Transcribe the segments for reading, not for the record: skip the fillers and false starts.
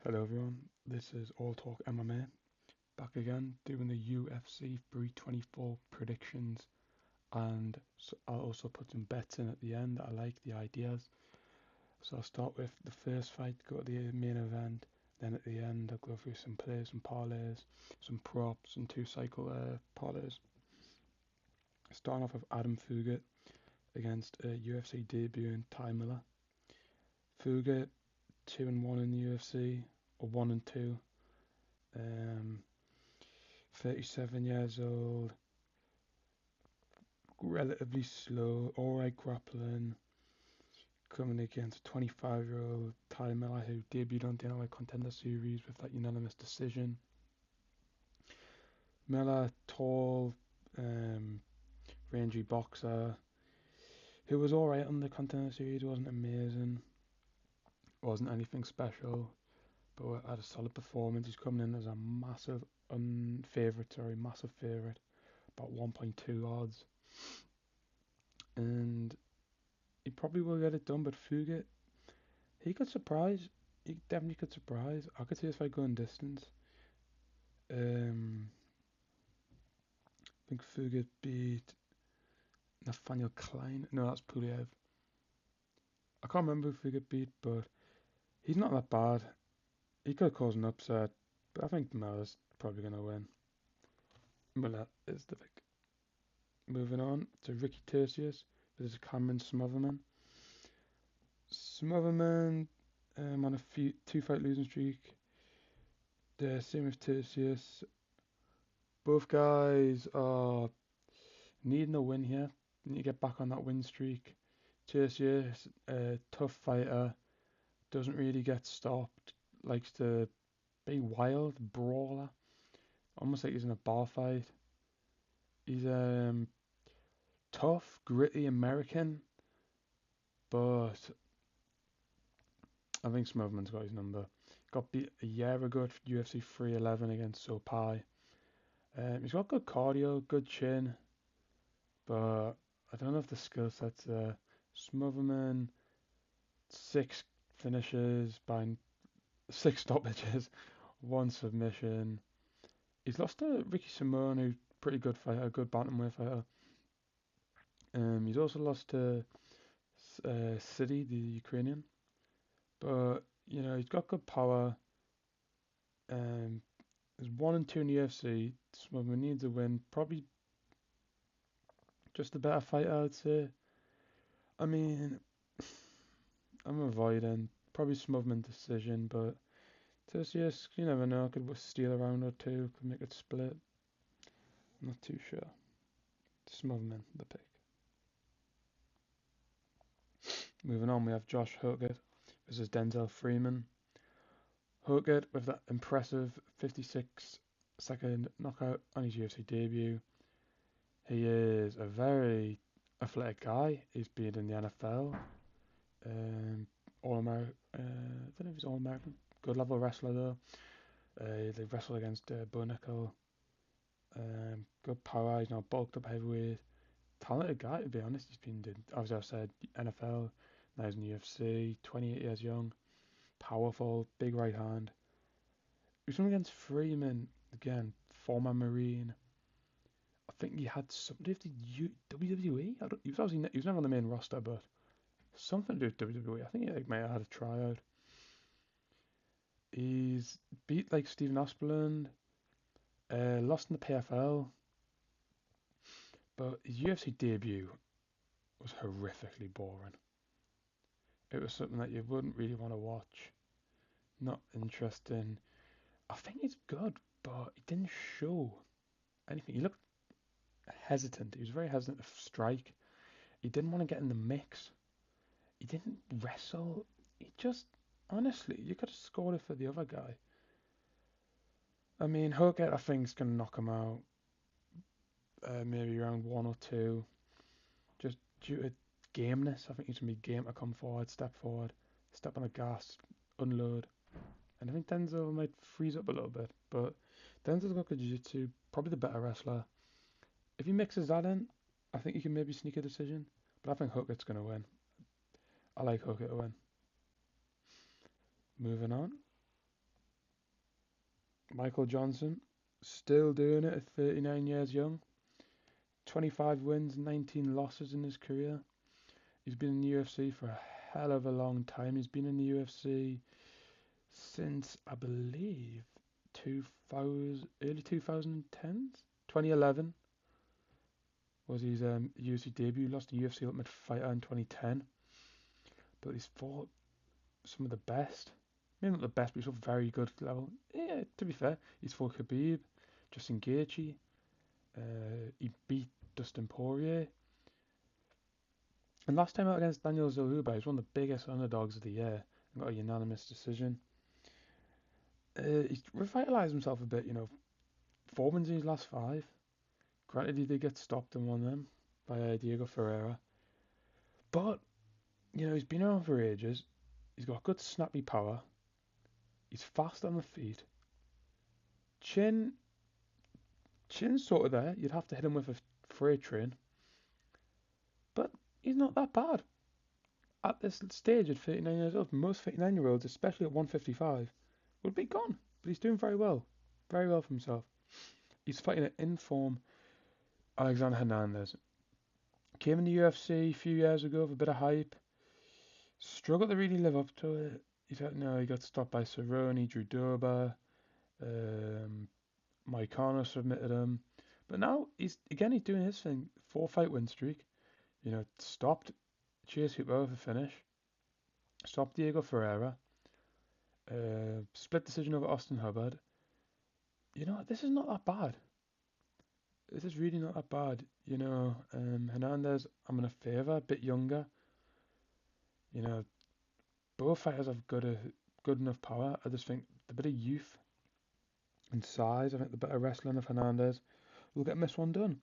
Hello everyone, this is All Talk MMA, back again doing the UFC 324 predictions, and I'll also put some bets in at the end that I like the ideas. So I'll start with the first fight, go to the main event, then at the end I'll go through some plays, some parlays, some props and two cycle parlays. Starting off with Adam Fugit against UFC debutant Ty Miller. Fugit 2-1 in the UFC, or 1-2. Um, 37 years old, relatively slow, alright grappling, coming against a 25-year-old Ty Miller who debuted on the NLA Contender Series with that unanimous decision. Miller, tall, rangy boxer, who was alright on the Contender Series, wasn't amazing, wasn't anything special, but had a solid performance. He's coming in as a massive massive favourite, about 1.2 odds. And he probably will get it done, but Fugit, he could surprise. He definitely could surprise. I could see this fight going distance. I think Fugit beat Nathaniel Klein. No, that's Puliev. I can't remember who Fugit beat, but he's not that bad. He could cause an upset, but I think Miller's probably going to win. Miller is the pick. Moving on to Ricky Tercius versus Cameron Smotherman. Smotherman on a two-fight losing streak. The same with Tercius. Both guys are needing a win here. Need to get back on that win streak. Tercius, a tough fighter, doesn't really get stopped. Likes to be wild, brawler, almost like he's in a bar fight. He's tough, gritty American, but I think Smotherman's got his number. Got beat a year ago at UFC 311 against Sopai. He's got good cardio, good chin, but I don't know if the skill set's there. Smotherman, 6 finishes by 6 stoppages, 1 submission. He's lost to Ricky Simone, who's a pretty good fighter, good bantamweight fighter. He's also lost to City, the Ukrainian, but he's got good power. There's 1-2 in the UFC. Smotherman needs a win. Probably just a better fighter, I'd say. I mean, I'm avoiding probably Smotherman decision, but Tercius, you never know. Could steal a round or two. Could make it split. I'm not too sure. Smotherman, the pick. Moving on, we have Josh Hurkett versus Denzel Freeman. Hurkett with that impressive 56-second knockout on his UFC debut. He is a very athletic guy. He's been in the NFL. All-American. I don't know if he's All-American. Good level wrestler though. They wrestled against Bo Nickel. Good power. He's now bulked up heavyweight. Talented guy, to be honest. He's been, as I've said, NFL. Now he's in UFC. 28 years young. Powerful. Big right hand. He's going against Freeman. Again, former Marine. I think he had something to do with the WWE. He was never on the main roster, but something to do with WWE. I think he might have had a tryout. He's beat like Stephen Aspeland. Lost in the PFL. But his UFC debut was horrifically boring. It was something that you wouldn't really want to watch. Not interesting. I think he's good, but he didn't show anything. He looked hesitant. He was very hesitant to strike. He didn't want to get in the mix. He didn't wrestle. He just, honestly, you could have scored it for the other guy. I mean, Hurkett, I think, is going to knock him out. Maybe around 1 or 2. Just due to gameness. I think he's going to be game to come forward, step on the gas, unload. And I think Denzel might freeze up a little bit. But Denzel's got good jiu-jitsu, probably the better wrestler. If he mixes that in, I think he can maybe sneak a decision. But I think Hurkett's going to win. I like Hurkett to win. Moving on. Michael Johnson, still doing it at 39 years young. 25 wins, 19 losses in his career. He's been in the UFC for a hell of a long time. He's been in the UFC since, I believe, 2000, early 2010s. 2011 was his UFC debut. Lost to UFC Ultimate Fighter in 2010. But he's fought some of the best. Maybe not the best, but he's fought very good level. Yeah, to be fair, he's fought Khabib, Justin Gaethje. He beat Dustin Poirier. And last time out against Daniel Zellhuber, he's one of the biggest underdogs of the year and got a unanimous decision. He's revitalised himself a bit, 4 wins in his last 5. Granted, he did get stopped in one of them by Diego Ferreira. But, he's been around for ages. He's got good snappy power. He's fast on the feet. Chin's sort of there. You'd have to hit him with a freight train. But he's not that bad. At this stage at 39 years old, most 39-year-olds, especially at 155, would be gone. But he's doing very well. Very well for himself. He's fighting an in-form Alexander Hernandez. Came in the UFC a few years ago with a bit of hype. Struggled to really live up to it. He got stopped by Cerrone, Drew Dober. Moicano submitted him. But now, he's doing his thing. 4-fight win streak. Stopped Chase Hooper with a finish. Stopped Diego Ferreira. Split decision over Austin Hubbard. This is not that bad. This is really not that bad. Hernandez, I'm going to favour, a bit younger. Both fighters have good enough power. I just think the bit of youth and size, I think the better wrestling of Hernandez will get this one done.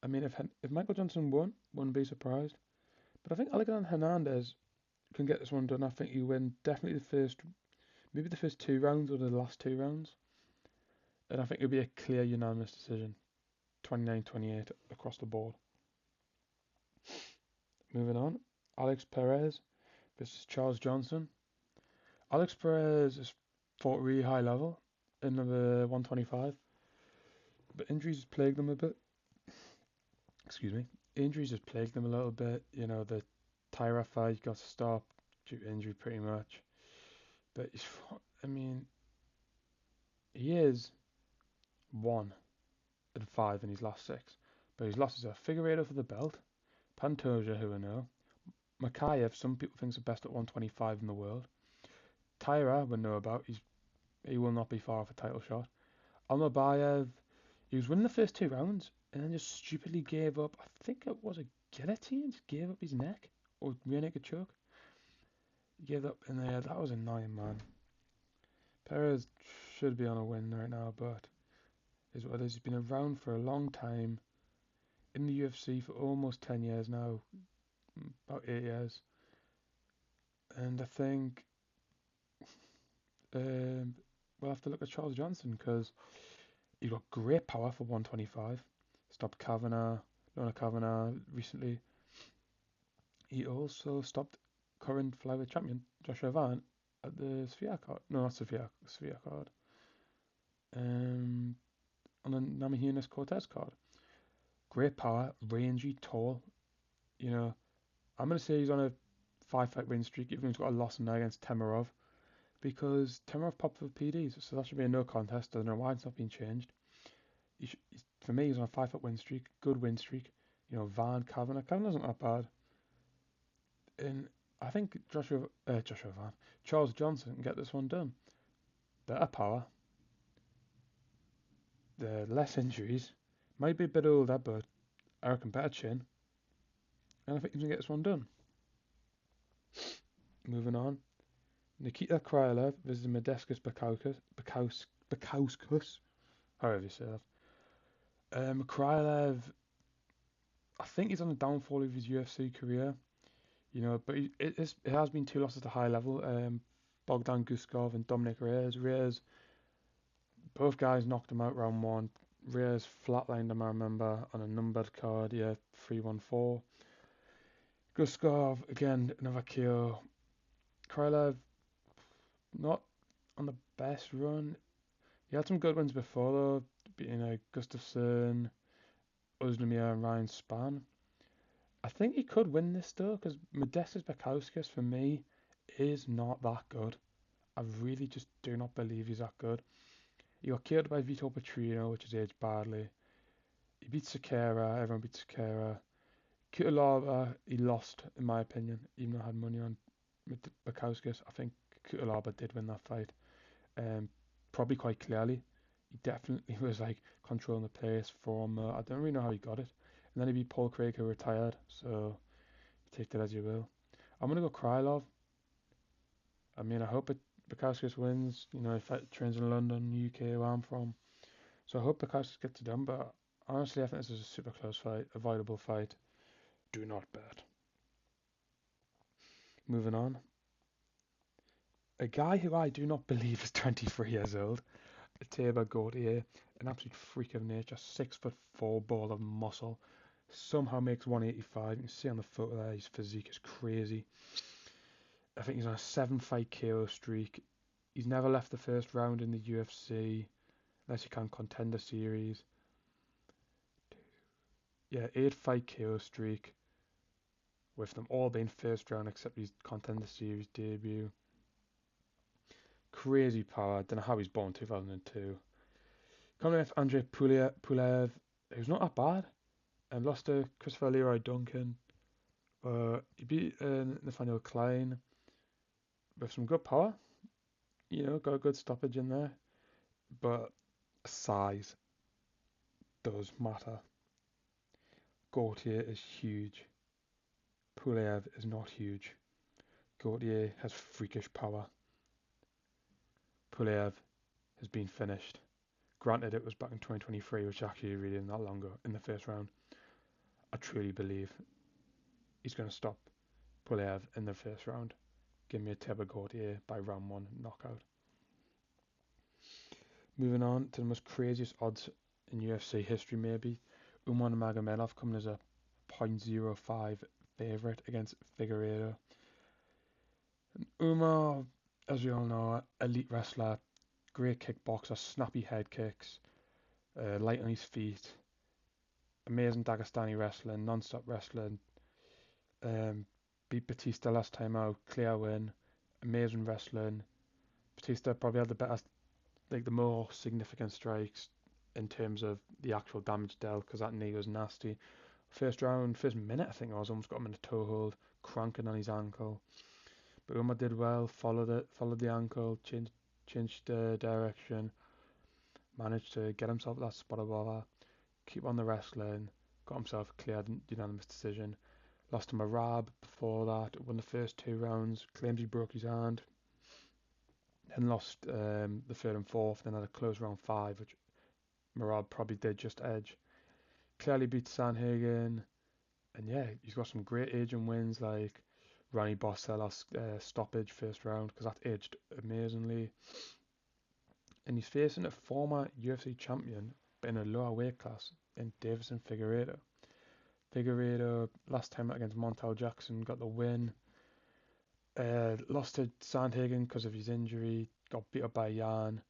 I mean, if Michael Johnson won, wouldn't be surprised. But I think Alexander Hernandez can get this one done. I think he win definitely maybe the first 2 rounds or the last 2 rounds. And I think it'll be a clear unanimous decision. 29-28 across the board. Moving on. Alex Perez versus Charles Johnson. Alex Perez has fought really high level in the 125. But injuries plagued him a bit. Excuse me. Injuries has plagued him a little bit. The Tyra fight got stopped due to injury pretty much. But he is 1-5 in his last 6. But his losses are Figueiredo for the belt, Pantoja, who I know, Makayev, some people think is the best at 125 in the world. Tyra, we know about, he will not be far off a title shot. Almabayev, he was winning the first 2 rounds and then just stupidly gave up. I think it was a guillotine, just gave up his neck or rear naked choke. He gave up in there. That was annoying, man. Perez should be on a win right now, but is what it is. He's been around for a long time in the UFC for almost 10 years now, about 8 years. And I think we'll have to look at Charles Johnson because he's got great power for 125. Stopped Lona Kavanagh recently. He also stopped current flyweight champion Joshua Van at the Sphere card. No, not Sphere card. On the Namajunas Cortez card. Great power, rangy, tall. I'm going to say he's on a 5-fight win streak, even though he's got a loss now against Temerov. Because Temerov popped for PDs, so that should be a no contest. I don't know why it's not been changed. For me, he's on a 5-fight win streak, good win streak. Kavanagh's not that bad. And I think Charles Johnson can get this one done. Better power, the less injuries, might be a bit older, but I reckon better chin. And I think he can get this one done. Moving on. Nikita Krylov versus Modestas Bukauskas, however you say that. Krylov, I think he's on the downfall of his UFC career, but it has been 2 losses to high level. Bogdan Guskov and Dominic Reyes. Reyes, both guys knocked him out round 1. Reyes flatlined him, I remember, on a numbered card, 3-1-4. Guskov, again, another KO. Krylov, not on the best run. He had some good wins before though, beating Gustafsson, Ozdemir, and Ryan Spann. I think he could win this though, because Modestas Bukauskas for me is not that good. I really just do not believe he's that good. He got killed by Vitor Petrino, which is aged badly. He beat Sakara, everyone beat Sakara. Kutalaba, he lost, in my opinion, even though I had money on Bukauskas. I think Kutalaba did win that fight. Probably quite clearly. He definitely was controlling the pace from. I don't really know how he got it. And then he beat Paul Craig, who retired. So take that as you will. I'm gonna go Krylov. I mean, I hope Bukauskas wins. You know, if it trains in London, UK, where I'm from. So I hope Bukauskas gets it done. But honestly, I think this is a super close fight, a viable fight. Do not bet. Moving on. A guy who I do not believe is 23 years old, Tabor Gautier, an absolute freak of nature, 6'4" ball of muscle, somehow makes 185. You can see on the photo there, his physique is crazy. I think he's on a 7-fight KO streak. He's never left the first round in the UFC, unless he can contender series. Yeah, 8-fight KO streak, with them all being first round except his contender series debut. Crazy power. Don't know how he's born 2002. Coming with Andrei Pulev, who's not that bad, and lost to Christopher Leroy Duncan. He beat Nathaniel Klein with some good power. You know, got a good stoppage in there. But size does matter. Gautier is huge. Pulev is not huge. Gautier has freakish power. Pulev has been finished. Granted, it was back in 2023, which actually really isn't that long ago, in the first round. I truly believe he's going to stop Pulev in the first round. Give me a Tabor Gautier by round 1 knockout. Moving on to the most craziest odds in UFC history, maybe. Umar Magomedov coming as a 0.05 favourite against Figueiredo. And Umar, as we all know, elite wrestler, great kickboxer, snappy head kicks, light on his feet, amazing Dagestani wrestling, non-stop wrestling. Beat Batista last time out, clear win, amazing wrestling. Batista probably had the better, the more significant strikes in terms of the actual damage dealt, because that knee was nasty. First round, first minute, I think I was almost got him in a toe hold, cranking on his ankle. But Umar did well, followed the ankle, changed the direction, managed to get himself that spot above her, keep on the wrestling, got himself cleared unanimous decision. Lost to Marab before that, won the first 2 rounds, claims he broke his hand, then lost the third and fourth, then had a close round 5, which Marab probably did just edge. Clearly beat Sanhagen, and yeah, he's got some great aging wins like Ronnie Barcelos stoppage first round, because that aged amazingly. And he's facing a former UFC champion, but in a lower weight class, in Davison Figueiredo. Figueiredo last time out against Montel Jackson got the win. Lost to Sandhagen because of his injury. Got beat up by Jan.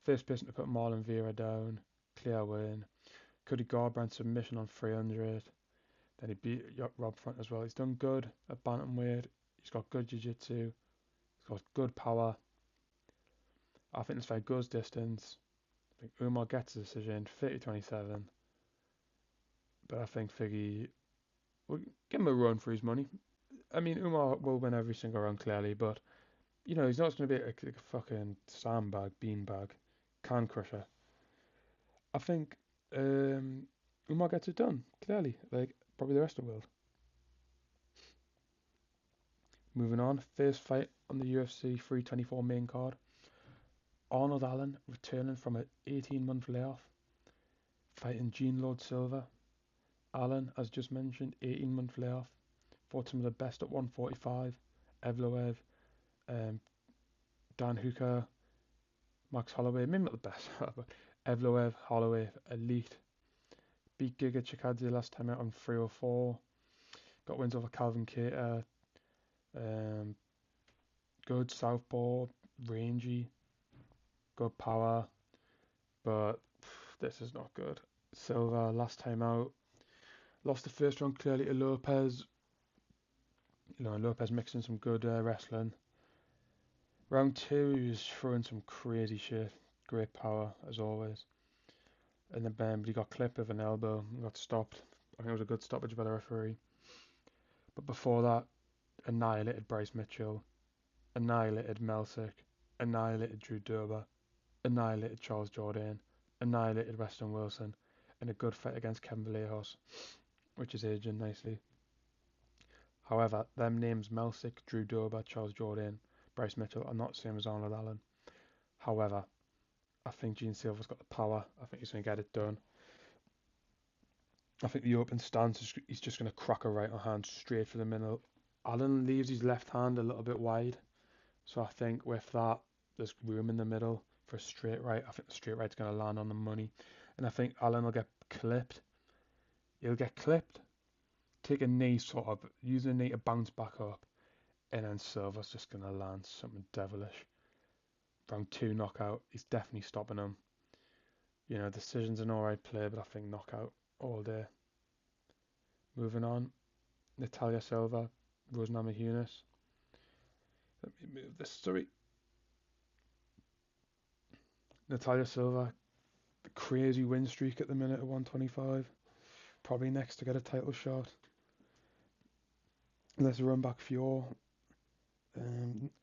First person to put Marlon Vera down. Clear win. Cody Garbrandt submission on 300. Then he beat Rob Front as well. He's done good at bantamweight. He's got good jiu-jitsu. He's got good power. I think this fight goes distance. I think Umar gets a decision, 30-27. But I think Figgy will give him a run for his money. I mean, Umar will win every single round clearly, but you know, he's not going to be like a fucking sandbag, beanbag, can crusher. I think Umar gets it done, clearly, like probably the rest of the world. Moving on, first fight on the UFC 324 main card. Arnold Allen returning from an 18-month layoff, fighting Gene Lord Silva. Allen, as just mentioned, 18-month layoff, fought some of the best at 145, Evloev, um, Dan Hooker, Max Holloway, maybe not the best, but Evloev, Holloway, elite. Beat Giga Chikadze last time out on 304. Got wins over Calvin Cater. Good southpaw, rangy, good power. but this is not good. Silva, last time out, lost the first round clearly to Lopez. Lopez mixing some good wrestling. Round two, he was throwing some crazy shit. Great power, as always. And then but he got clipped with an elbow and got stopped. I think it was a good stoppage by the referee. But before that, annihilated Bryce Mitchell, annihilated Melsick, annihilated Drew Dober, annihilated Charles Jourdain, annihilated Weston Wilson, in a good fight against Kevin Vallejos, which is aging nicely. However, them names Melsick, Drew Dober, Charles Jourdain, Bryce Mitchell are not the same as Arnold Allen. However, I think Gene Silva's got the power. I think he's going to get it done. I think the open stance, he's just going to crack a right hand straight for the middle. Allen leaves his left hand a little bit wide. So I think with that, there's room in the middle for a straight right. I think the straight right's going to land on the money. And I think Allen will get clipped. He'll get clipped, take a knee, sort of, use a knee to bounce back up. And then Silva's just going to land something devilish. Round two knockout. He's definitely stopping him. Decision's an alright play, but I think knockout all day. Moving on. Natalia Silva, Rose Namajunas. Let me move this. Sorry. Natalia Silva, crazy win streak at the minute at 125. Probably next to get a title shot. Let's run back Fior.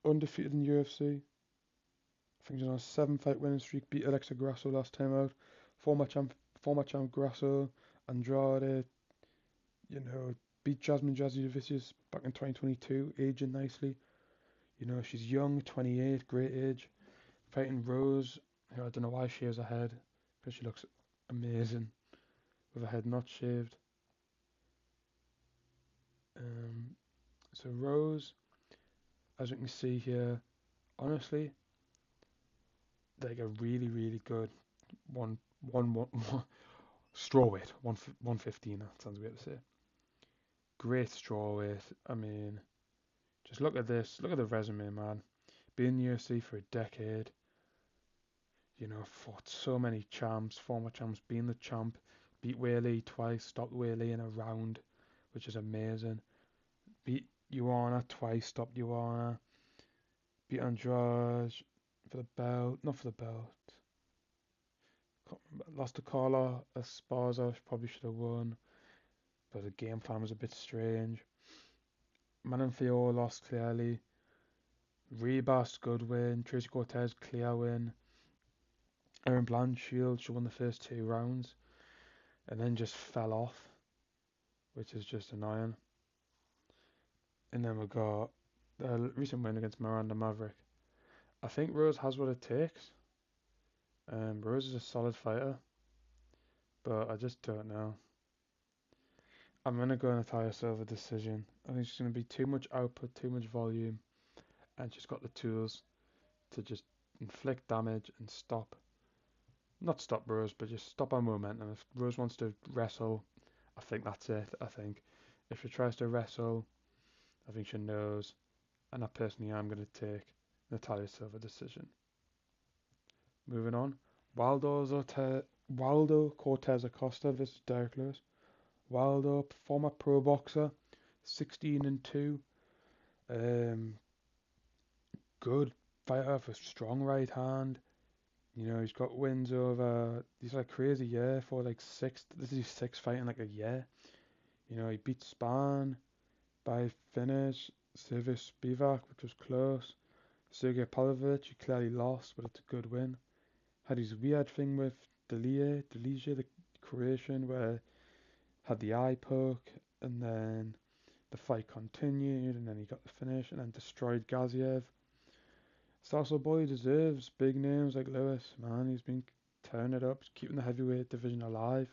Undefeated in UFC. I think she's on a 7-fight winning streak. Beat Alexa Grasso last time out. Former champ Grasso. Andrade. Beat Jasmine Jazzy Vicious back in 2022. Aging nicely. She's young, 28, great age. Fighting Rose. I don't know why she has a head. Because she looks amazing. With her head not shaved. So Rose, as you can see here, honestly, like a really, really good one strawweight, 115. That sounds weird to say. Great strawweight. I mean, just look at this. Look at the resume, man. Been in the UFC for a decade. Fought so many champs, former champs, being the champ. Beat Weili twice, stopped Weili in a round, which is amazing. Beat Joanna twice, stopped Joanna. Beat Andrade for the belt, not for the belt. Lost to Carla Esparza, probably should have won, but the game plan was a bit strange. Manon Fior lost clearly. Rebus, good win. Tracy Cortez, clear win. Erin Blanchfield, she won the first 2 rounds, and then just fell off, which is just annoying. And then we got the recent win against Miranda Maverick. I think Rose has what it takes. Rose is a solid fighter, but I just don't know. I'm going to go Natalia Silva decision. I think she's going to be too much output, too much volume, and she's got the tools to just inflict damage and not stop Rose, but just stop her momentum. If Rose wants to wrestle, I think that's it. I think if she tries to wrestle, I think she knows, and I personally am going to take Natalia Silva decision. Moving on, Waldo Cortez Acosta versus Derek Lewis. Waldo, former pro boxer, 16-2. Good fighter with strong right hand. He's got wins over. He's like crazy, yeah. For like 6, this is his 6th fight in like a year. He beat Span by finish. Sergey Spivak, which was close. Sergey Pavlovich, he clearly lost, but it's a good win. Had his weird thing with Delije, the Croatian, where had the eye poke, and then the fight continued, and then he got the finish, and then destroyed Gaziev. Sasso Boy deserves big names like Lewis, man. He's been tearing it up, keeping the heavyweight division alive.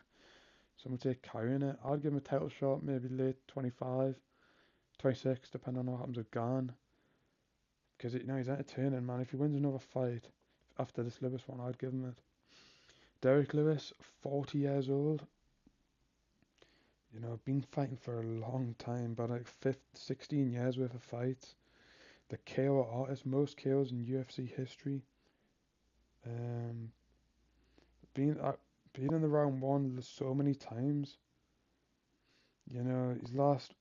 So I'm going to take carrying it. I'd give him a title shot, maybe late 25, 26, depending on what happens with Gane. Because he's entertaining, man. If he wins another fight after this Lewis one, I'd give him it. Derek Lewis, 40 years old. Been fighting for a long time, but like 16 years worth of fights. The KO artist, most KOs in UFC history. been in the round one so many times. His last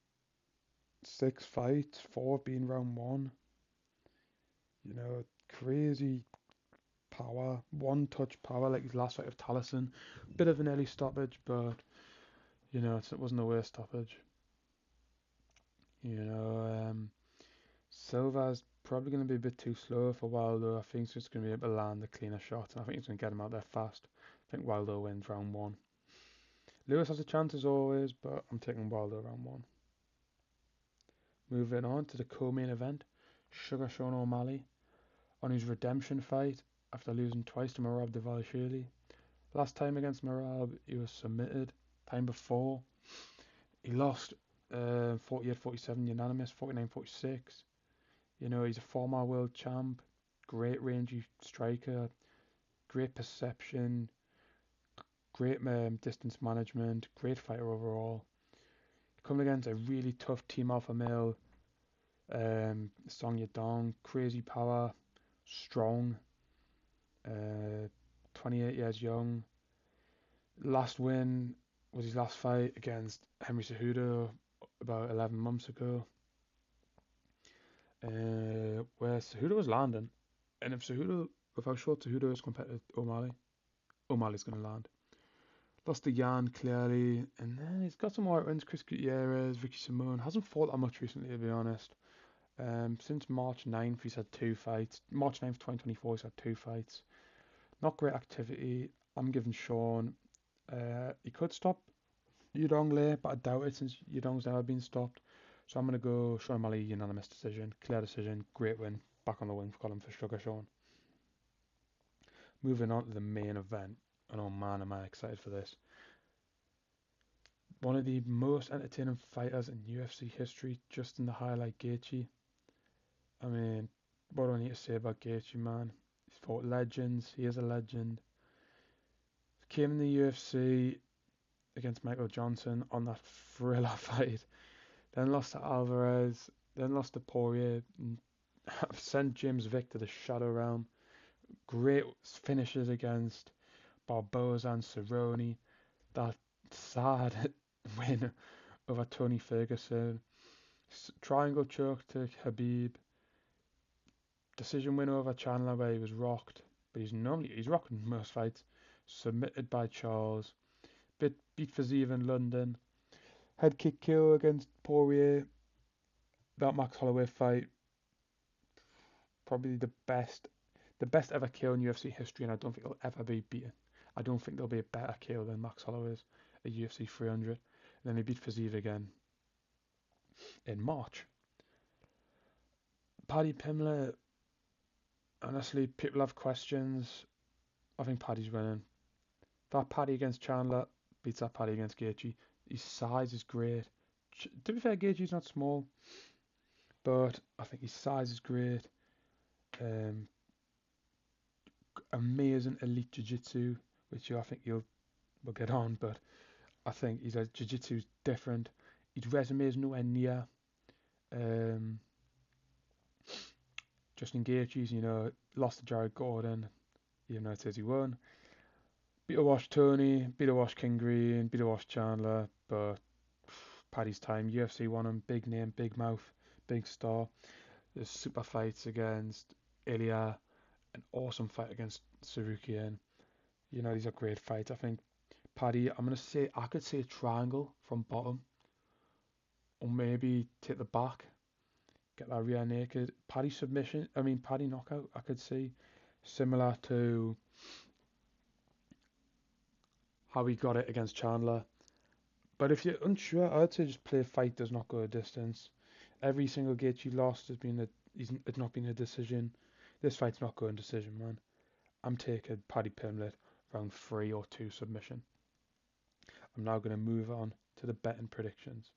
6 fights, four have been round one. Crazy power, one touch power like his last fight of Taliesin. Bit of an early stoppage, but it wasn't a worst stoppage. Silva's probably going to be a bit too slow for Wilder. I think he's just going to be able to land the cleaner shots, and I think he's going to get him out there fast. I think Wilder wins round one. Lewis has a chance as always, but I'm taking Wilder round one. Moving on to the co-main event, Sugar Sean O'Malley on his redemption fight after losing twice to Merab Dvalishvili. Last time against Merab, he was submitted. Time before, he lost 48-47 unanimous, 49-46. He's a former world champ, great rangy striker, great perception, great distance management, great fighter overall. Coming against a really tough team alpha male, Song Yadong, crazy power, strong, 28 years young. Last win was his last fight against Henry Cejudo about 11 months ago, where Cejudo was landing. And with how short Cejudo is compared to O'Malley, O'Malley's going to land. Lost to Jan clearly, and then he's got some more wins. Chris Gutierrez, Ricky Simone hasn't fought that much recently, to be honest. Since March 9th, he's had 2 fights. March 9th, 2024, he's had 2 fights. Not great activity. I'm giving Sean. He could stop Yudong late, but I doubt it since Yudong's never been stopped. So I'm going to go Sean O'Malley unanimous decision. Clear decision. Great win. Back on the win for column for Sugar Sean. Moving on to the main event. And oh man, am I excited for this. One of the most entertaining fighters in UFC history, Justin the Highlight Gaethje. I mean, what do I need to say about Gaethje, man? He's fought legends. He is a legend. Came in the UFC against Michael Johnson on that thriller fight. Then lost to Alvarez. Then lost to Poirier. Sent James Vick to the Shadow Realm. Great finishes against Barboza and Cerrone. That sad win over Tony Ferguson. Triangle choke to Khabib. Decision win over Chandler where he was rocked, but he's rocking most fights. Submitted by Charles. Beat Fiziev in London. Head kick KO against Poirier. That Max Holloway fight, probably the best ever KO in UFC history, and I don't think it'll ever be beaten. I don't think there'll be a better KO than Max Holloway's at UFC 300. And then he beat Fiziev again in March. Paddy Pimblett, honestly, people have questions. I think Paddy's winning. That Paddy against Chandler beats that Paddy against Gaethje. His size is great. To be fair, Gaethje's not small, but I think his size is great. Amazing elite jiu-jitsu, which I think we'll get on, but I think his jiu-jitsu is different. His resume is nowhere near Justin Gaethje's. Lost to Jared Gordon, even though it says he won. Beat a wash Tony, beat a wash King Green, beat a wash Chandler, but Paddy's time. UFC won him, big name, big mouth, big star. There's super fights against Ilya, an awesome fight against Sarukian. These are great fights. I think Paddy, I could say a triangle from bottom, or maybe take the back, get that rear naked. Paddy knockout, I could see, similar to how he got it against Chandler. But if you're unsure, I'd say just play fight does not go a distance. Every single Gaethje lost it's not been a decision. This fight's not going decision, man. I'm taking Paddy Pimblett round 3 or 2 submission. I'm now going to move on to the betting predictions.